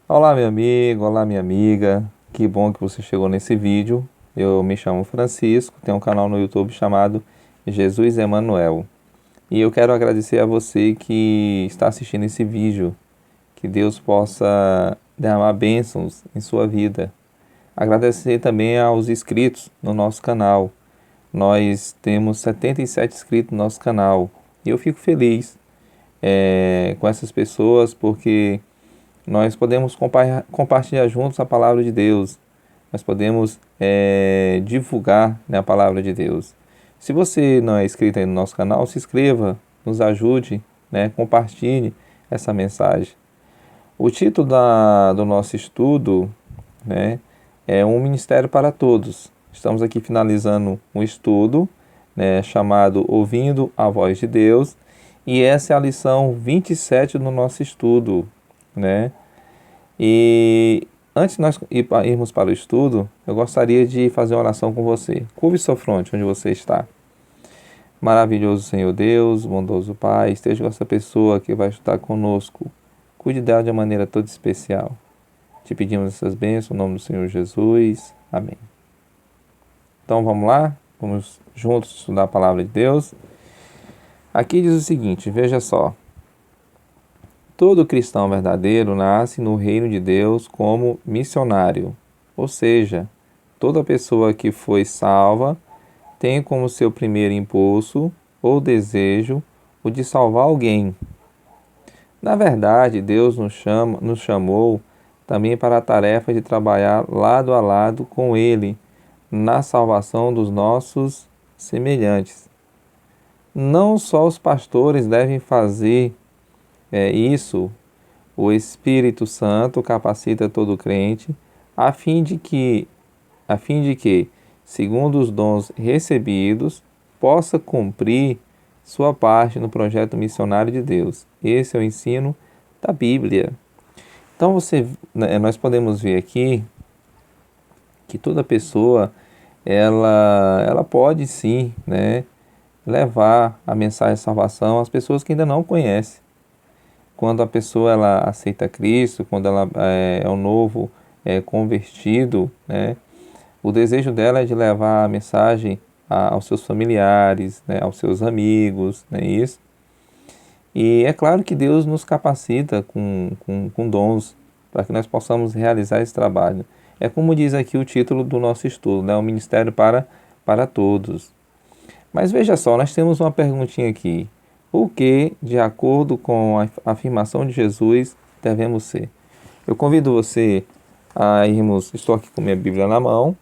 Olá, meu amigo, olá, minha amiga. Que bom que você chegou nesse vídeo. Eu me chamo Francisco, tenho um canal no YouTube chamado Jesus Emanuel. E eu quero agradecer a você que está assistindo esse vídeo. Que Deus possa derramar bênçãos em sua vida. Agradecer também aos inscritos no nosso canal. Nós temos 77 inscritos no nosso canal. E eu fico feliz com essas pessoas porque nós podemos compartilhar juntos a palavra de Deus. Nós podemos divulgar, né, a palavra de Deus. Se você não é inscrito aí no nosso canal, se inscreva, nos ajude, né, compartilhe essa mensagem. O título do nosso estudo, né, é Um Ministério para Todos. Estamos aqui finalizando um estudo, né, chamado Ouvindo a Voz de Deus. E essa é a lição 27 do nosso estudo, né? E antes de nós irmos para o estudo, eu gostaria de fazer uma oração com você. Curve sua fronte onde você está. Maravilhoso Senhor Deus, bondoso Pai, esteja com essa pessoa que vai estar conosco. Cuide dela de uma maneira toda especial. Te pedimos essas bênçãos no nome do Senhor Jesus. Amém. Então vamos lá? Vamos juntos estudar a palavra de Deus. Aqui diz o seguinte, veja só. Todo cristão verdadeiro nasce no reino de Deus como missionário, ou seja, toda pessoa que foi salva tem como seu primeiro impulso ou desejo o de salvar alguém. Na verdade, Deus nos chamou também para a tarefa de trabalhar lado a lado com Ele na salvação dos nossos semelhantes. Não só os pastores devem fazer isso, o Espírito Santo capacita todo crente a fim de que, segundo os dons recebidos, possa cumprir sua parte no projeto missionário de Deus. Esse é o ensino da Bíblia. Então nós podemos ver aqui que toda pessoa ela pode sim, né, levar a mensagem de salvação às pessoas que ainda não conhecem. Quando a pessoa ela aceita Cristo, quando ela é um novo convertido, né, o desejo dela é de levar a mensagem aos seus familiares, né, aos seus amigos, né, isso. E é claro que Deus nos capacita com dons para que nós possamos realizar esse trabalho. É como diz aqui o título do nosso estudo, né, um ministério para todos. Mas veja só, nós temos uma perguntinha aqui. O que, de acordo com a afirmação de Jesus, devemos ser? Eu convido você a irmos, estou aqui com minha Bíblia na mão,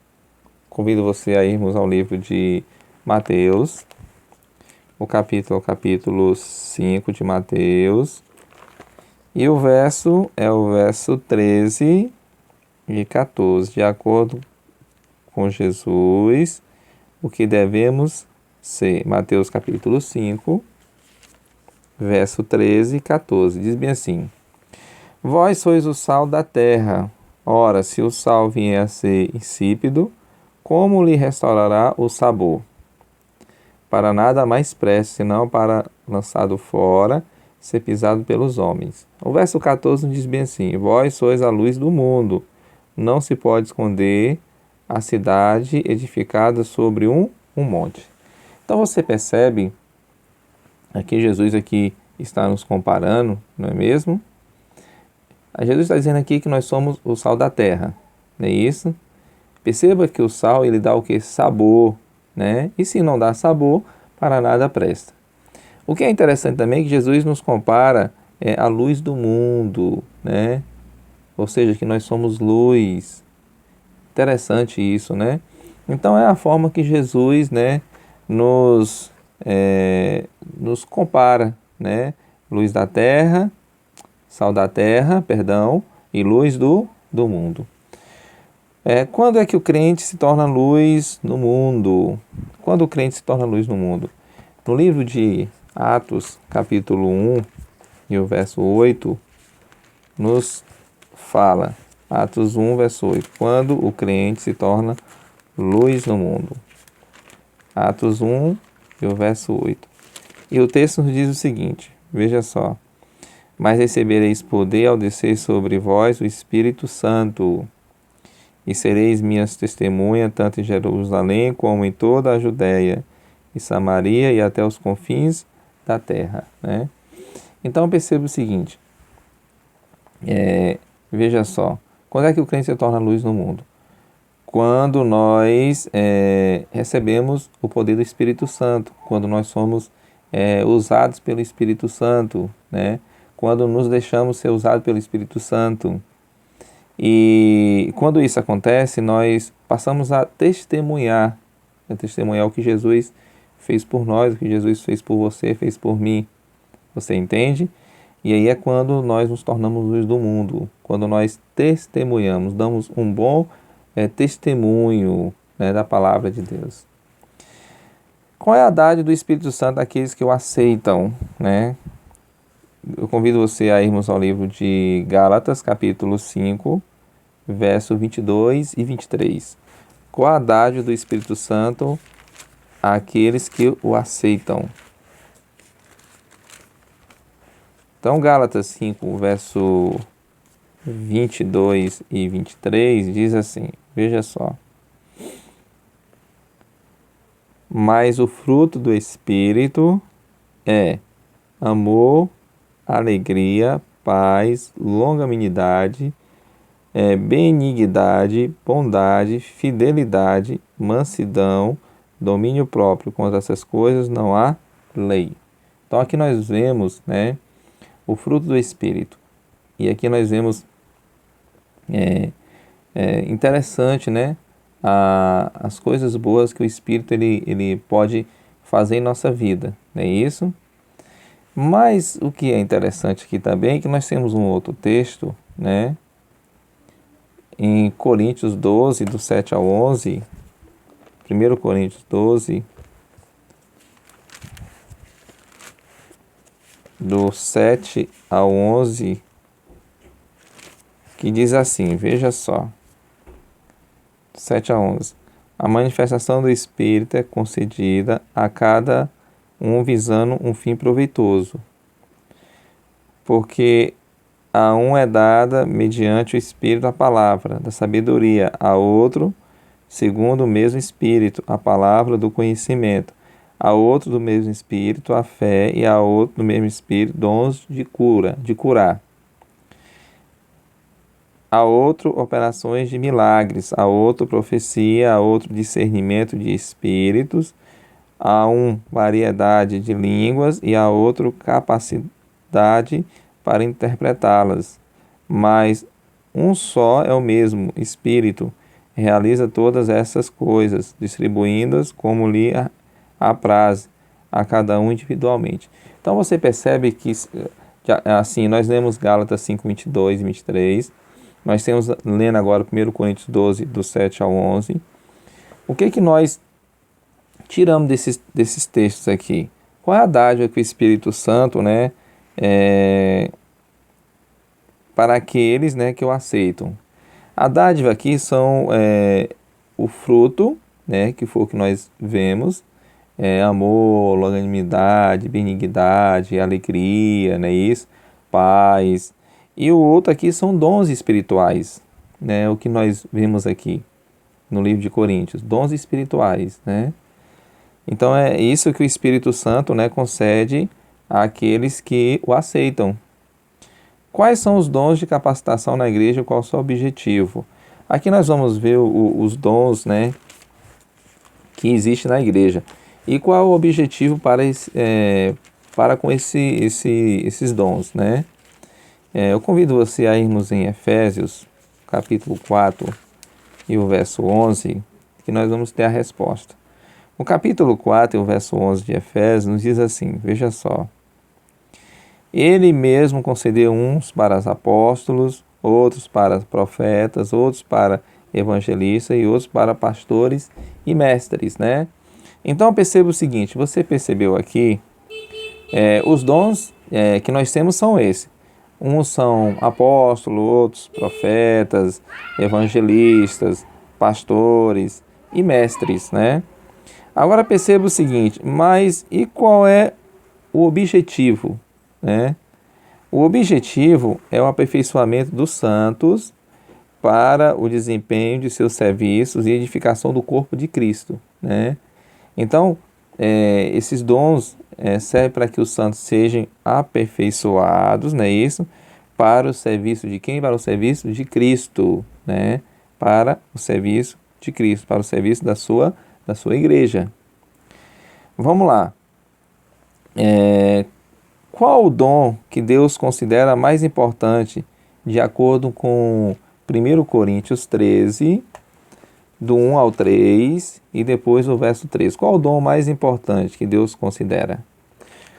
convido você a irmos ao livro de Mateus, o capítulo 5 de Mateus, e o verso é o verso 13 e 14, de acordo com Jesus, o que devemos ser. Mateus capítulo 5, verso 13 e 14, diz bem assim: Vós sois o sal da terra. Ora, se o sal vier a ser insípido, como lhe restaurará o sabor? Para nada mais preste, senão para lançado fora, ser pisado pelos homens. O verso 14 diz bem assim: Vós sois a luz do mundo. Não se pode esconder a cidade edificada sobre um monte. Então você percebe aqui Jesus aqui está nos comparando, não é mesmo? Jesus está dizendo aqui que nós somos o sal da terra, não é isso? Perceba que o sal ele dá o que? Sabor, né? E se não dá sabor, para nada presta. O que é interessante também é que Jesus nos compara a luz do mundo, né? Ou seja, que nós somos luz. Interessante isso, né? Então é a forma que Jesus, né, nos compara, né? Luz da terra, sal da terra, perdão, e luz do mundo. Quando é que o crente se torna luz no mundo? Quando o crente se torna luz no mundo? No livro de Atos, capítulo 1, e o verso 8, nos fala, Atos 1, verso 8, quando o crente se torna luz no mundo. Atos 1 e o verso 8. E o texto nos diz o seguinte, veja só: mas recebereis poder ao descer sobre vós o Espírito Santo, e sereis minhas testemunhas, tanto em Jerusalém como em toda a Judéia e Samaria e até os confins da terra, né? Então perceba o seguinte, veja só, quando é que o crente se torna luz no mundo? Quando nós recebemos o poder do Espírito Santo, quando nós somos usados pelo Espírito Santo, né? Quando nos deixamos ser usados pelo Espírito Santo. E quando isso acontece, nós passamos a testemunhar o que Jesus fez por nós, o que Jesus fez por você, fez por mim. Você entende? E aí é quando nós nos tornamos luz do mundo, quando nós testemunhamos, damos um bom testemunho, né, da palavra de Deus. Qual é a dádiva do Espírito Santo àqueles que o aceitam, né? Eu convido você a irmos ao livro de Gálatas, capítulo 5, verso 22 e 23. Qual a dádiva do Espírito Santo àqueles que o aceitam? Então, Gálatas 5, verso 22 e 23 diz assim, veja só. Mas o fruto do Espírito é amor, alegria, paz, longanimidade, benignidade, bondade, fidelidade, mansidão, domínio próprio. Contra essas coisas não há lei. Então aqui nós vemos, né, o fruto do Espírito. E aqui nós vemos, interessante, né, as coisas boas que o Espírito ele pode fazer em nossa vida, não é isso? Mas o que é interessante aqui também é que nós temos um outro texto, né? Em Coríntios 12, do 7 ao 11, 1 Coríntios 12, do 7 ao 11, que diz assim, veja só, 7 a 11. A manifestação do Espírito é concedida a cada um visando um fim proveitoso, porque a um é dada mediante o Espírito a palavra da sabedoria, a outro, segundo o mesmo Espírito, a palavra do conhecimento, a outro do mesmo Espírito a fé, e a outro do mesmo Espírito dons de curar, a outro operações de milagres, a outro profecia, a outro discernimento de espíritos, a um variedade de línguas e a outro capacidade para interpretá-las. Mas um só é o mesmo Espírito, realiza todas essas coisas, distribuindo-as como lhe apraz a cada um individualmente. Então você percebe que, assim, nós lemos Gálatas 5, 22 e 23, nós temos lendo agora 1 Coríntios 12, do 7 ao 11. O que nós tiramos desses textos aqui? Qual é a dádiva que o Espírito Santo, né, para aqueles, né, que o aceitam? A dádiva aqui são o fruto, né, que foi o que nós vemos, amor, longanimidade, benignidade, alegria, né, isso, paz. E o outro aqui são dons espirituais, né, o que nós vemos aqui no livro de Coríntios, dons espirituais, né? Então é isso que o Espírito Santo, né, concede àqueles que o aceitam. Quais são os dons de capacitação na igreja? Qual é o seu objetivo? Aqui nós vamos ver os dons, né, que existem na igreja. E qual é o objetivo para com esses dons, né? Eu convido você a irmos em Efésios, capítulo 4 e o verso 11, que nós vamos ter a resposta. O capítulo 4 e o verso 11 de Efésios nos diz assim, veja só. Ele mesmo concedeu uns para os apóstolos, outros para profetas, outros para evangelistas e outros para pastores e mestres, né? Então perceba o seguinte, você percebeu aqui, os dons que nós temos são esses. Uns são apóstolos, outros profetas, evangelistas, pastores e mestres, né? Agora perceba o seguinte, mas e qual é o objetivo, né? O objetivo é o aperfeiçoamento dos santos para o desempenho de seus serviços e edificação do corpo de Cristo, né? Então, esses dons servem para que os santos sejam aperfeiçoados, não é isso? Para o serviço de quem? Para o serviço de Cristo, né? Para o serviço de Cristo, para o serviço da sua igreja. Vamos lá. Qual o dom que Deus considera mais importante, de acordo com 1 Coríntios 13, do 1 ao 3 e depois o verso 3? Qual o dom mais importante que Deus considera?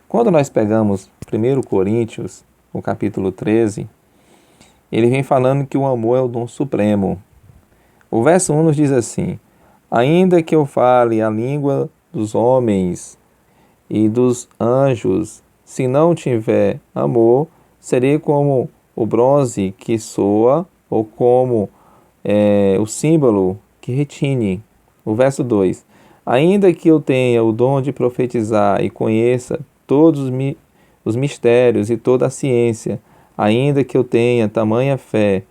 Quando nós pegamos 1 Coríntios, o capítulo 13, ele vem falando que o amor é o dom supremo. O verso 1 nos diz assim: ainda que eu fale a língua dos homens e dos anjos, se não tiver amor, serei como o bronze que soa, ou como o símbolo que retine. O verso 2: ainda que eu tenha o dom de profetizar e conheça todos os mistérios e toda a ciência, ainda que eu tenha tamanha fé,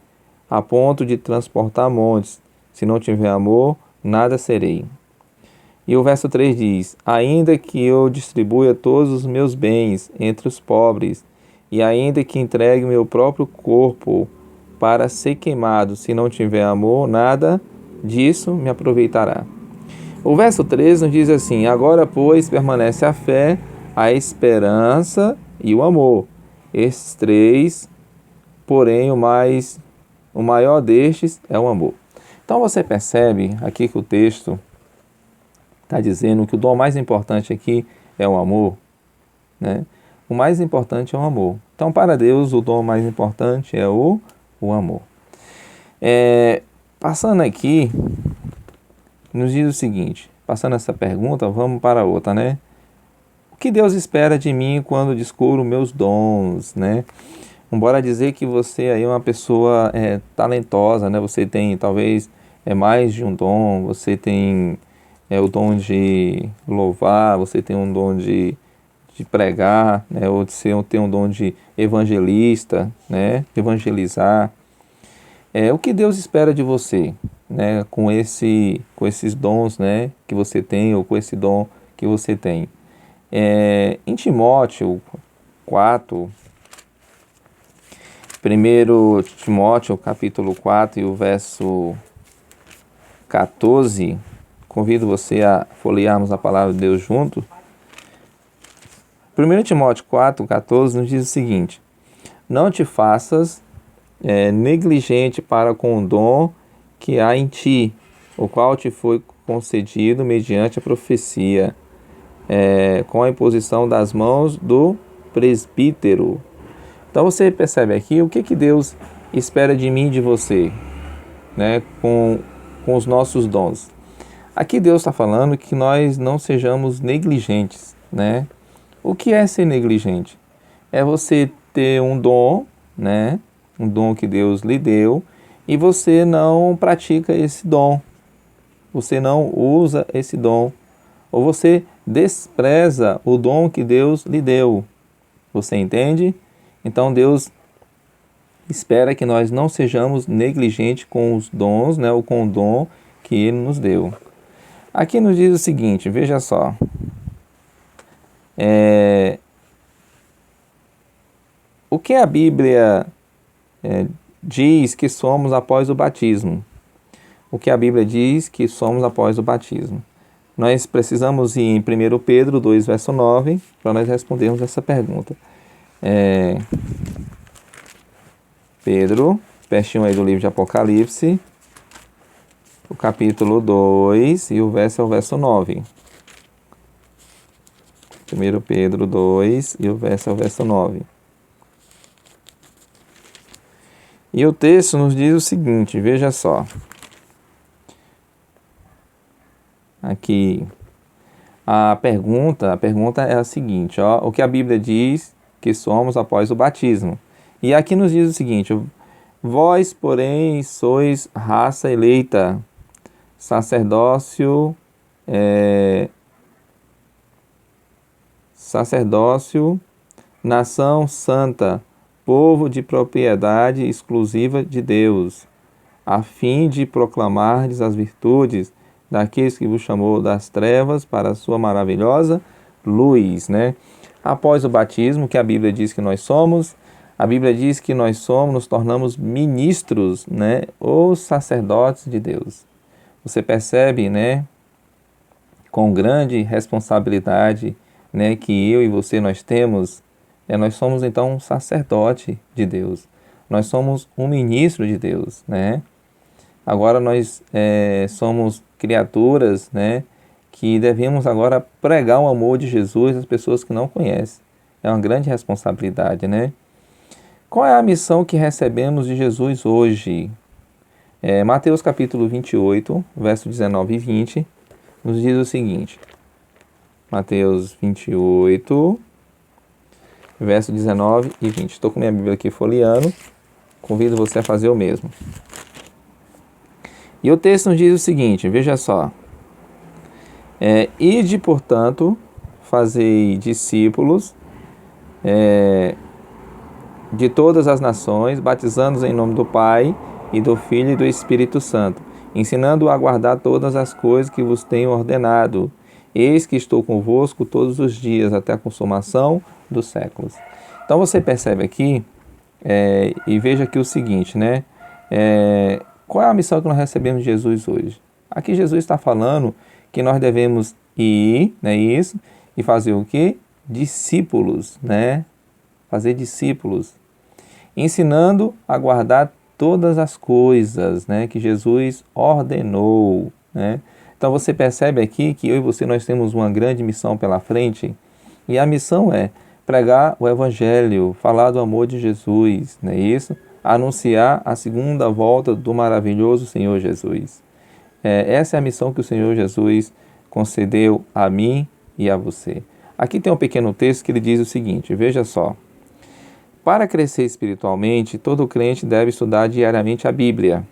a ponto de transportar montes, se não tiver amor, nada serei. E o verso 3 diz: ainda que eu distribua todos os meus bens entre os pobres, e ainda que entregue o meu próprio corpo para ser queimado, se não tiver amor, nada disso me aproveitará. O verso 3 nos diz assim: agora, pois, permanece a fé, a esperança e o amor. Esses três, porém, o maior destes é o amor. Então você percebe aqui que o texto está dizendo que o dom mais importante aqui é o amor, né? O mais importante é o amor. Então, para Deus, o dom mais importante é o amor. Passando aqui, nos diz o seguinte, passando essa pergunta, vamos para outra, né? O que Deus espera de mim quando descubro meus dons, né? Embora dizer que você aí é uma pessoa talentosa, né? Você tem talvez mais de um dom, você tem o dom de louvar, você tem um dom de pregar, né? Ou tem um dom de evangelista, né? Evangelizar. O que Deus espera de você, né? Com esses dons, né? Que você tem, ou com esse dom que você tem. Em Timóteo 4, 1 Timóteo capítulo 4 e o verso 14, convido você a folhearmos a palavra de Deus junto. 1 Timóteo 4, 14 nos diz o seguinte: não te faças negligente para com o dom que há em ti, o qual te foi concedido mediante a profecia, com a imposição das mãos do presbítero. Então você percebe aqui o que Deus espera de mim e de você, né, com os nossos dons. Aqui Deus está falando que nós não sejamos negligentes, né? O que é ser negligente? É você ter um dom, né, um dom que Deus lhe deu, e você não pratica esse dom, você não usa esse dom, ou você despreza o dom que Deus lhe deu. Você entende? Então Deus espera que nós não sejamos negligentes com os dons, né, ou com o dom que Ele nos deu. Aqui nos diz o seguinte, veja só. O que a Bíblia diz que somos após o batismo? O que a Bíblia diz que somos após o batismo? Nós precisamos ir em 1 Pedro 2, verso 9, para nós respondermos essa pergunta. Pedro, pertinho aí do livro de Apocalipse, o capítulo 2 e o verso é o verso 9. 1 Pedro 2 e o verso é o verso 9. E o texto nos diz o seguinte, veja só. Aqui, a pergunta é a seguinte, ó, o que a Bíblia diz que somos após o batismo. E aqui nos diz o seguinte: vós, porém, sois raça eleita, sacerdócio, nação santa, povo de propriedade exclusiva de Deus, a fim de proclamardes as virtudes daqueles que vos chamou das trevas para a sua maravilhosa luz, né? Após o batismo, que a Bíblia diz que nós somos, a Bíblia diz que nós somos, nos tornamos ministros, né? Ou sacerdotes de Deus. Você percebe, né? Com grande responsabilidade, né? Que eu e você nós temos, nós somos então um sacerdote de Deus. Nós somos um ministro de Deus, né? Agora nós somos criaturas, né, que devemos agora pregar o amor de Jesus às pessoas que não conhecem. É uma grande responsabilidade, né? Qual é a missão que recebemos de Jesus hoje? Mateus capítulo 28, verso 19 e 20, nos diz o seguinte. Mateus 28, verso 19 e 20. Estou com minha Bíblia aqui folheando. Convido você a fazer o mesmo. E o texto nos diz o seguinte, veja só. Ide, portanto, fazei discípulos de todas as nações, batizando-os em nome do Pai, e do Filho e do Espírito Santo, ensinando-os a guardar todas as coisas que vos tenho ordenado. Eis que estou convosco todos os dias, até a consumação dos séculos. Então você percebe aqui, e veja aqui o seguinte, né? Qual é a missão que nós recebemos de Jesus hoje? Aqui Jesus está falando que nós devemos ir, né, isso, e fazer o quê? Discípulos, né? Fazer discípulos. Ensinando a guardar todas as coisas, né, que Jesus ordenou, né? Então você percebe aqui que eu e você nós temos uma grande missão pela frente, e a missão é pregar o Evangelho, falar do amor de Jesus, não é isso? Anunciar a segunda volta do maravilhoso Senhor Jesus. Essa é a missão que o Senhor Jesus concedeu a mim e a você. Aqui tem um pequeno texto que ele diz o seguinte, veja só. Para crescer espiritualmente, todo crente deve estudar diariamente a Bíblia.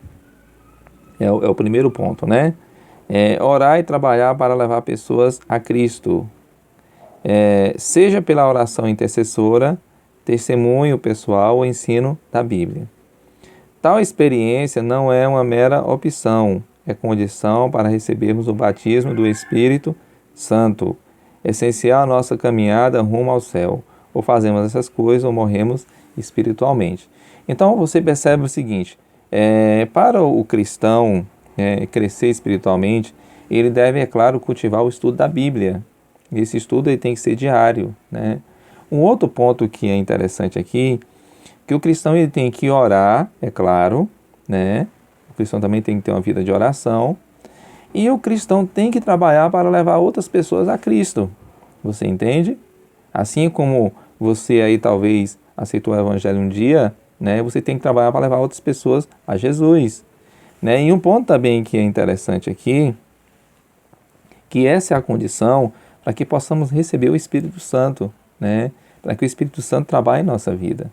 É o primeiro ponto, né? Orar e trabalhar para levar pessoas a Cristo. Seja pela oração intercessora, testemunho pessoal ou ensino da Bíblia. Tal experiência não é uma mera opção, é condição para recebermos o batismo do Espírito Santo, essencial à nossa caminhada rumo ao céu. Ou fazemos essas coisas ou morremos espiritualmente. Então você percebe o seguinte, para o cristão crescer espiritualmente, ele deve, é claro, cultivar o estudo da Bíblia. Esse estudo ele tem que ser diário, né? Um outro ponto que é interessante aqui, que o cristão ele tem que orar, é claro, né? O cristão também tem que ter uma vida de oração. E o cristão tem que trabalhar para levar outras pessoas a Cristo. Você entende? Assim como você aí talvez aceitou o Evangelho um dia, né? Você tem que trabalhar para levar outras pessoas a Jesus, né? E um ponto também que é interessante aqui, que essa é a condição para que possamos receber o Espírito Santo, né? Para que o Espírito Santo trabalhe em nossa vida.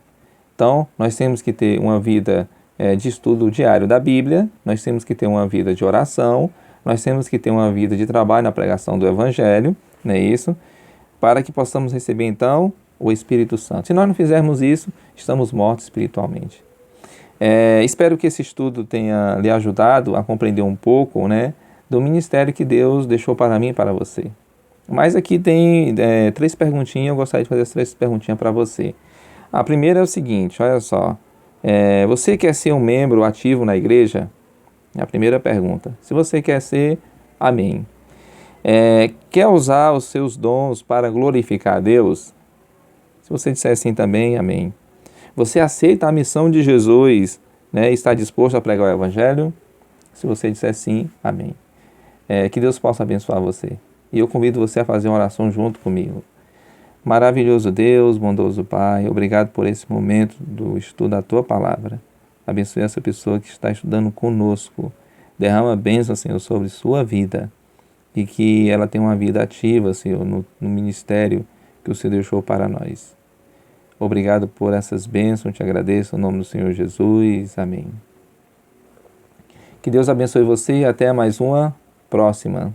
Então, nós temos que ter uma vida de estudo diário da Bíblia, nós temos que ter uma vida de oração, nós temos que ter uma vida de trabalho na pregação do Evangelho, não é isso? Para que possamos receber, então, o Espírito Santo. Se nós não fizermos isso, estamos mortos espiritualmente. Espero que esse estudo tenha lhe ajudado a compreender um pouco, né, do ministério que Deus deixou para mim e para você. Mas aqui tem 3 perguntinhas, eu gostaria de fazer as 3 perguntinhas para você. A primeira é o seguinte, olha só. Você quer ser um membro ativo na igreja? É a primeira pergunta. Se você quer ser, amém. Quer usar os seus dons para glorificar a Deus? Se você disser sim também, amém. Você aceita a missão de Jesus, né? Está disposto a pregar o Evangelho? Se você disser sim, amém. Que Deus possa abençoar você. E eu convido você a fazer uma oração junto comigo. Maravilhoso Deus, bondoso Pai, obrigado por esse momento do estudo da Tua Palavra. Abençoe essa pessoa que está estudando conosco. Derrama bênção, Senhor, sobre sua vida. E que ela tenha uma vida ativa, Senhor, no ministério que o Senhor deixou para nós. Obrigado por essas bênçãos, te agradeço em nome do Senhor Jesus. Amém. Que Deus abençoe você e até mais uma próxima.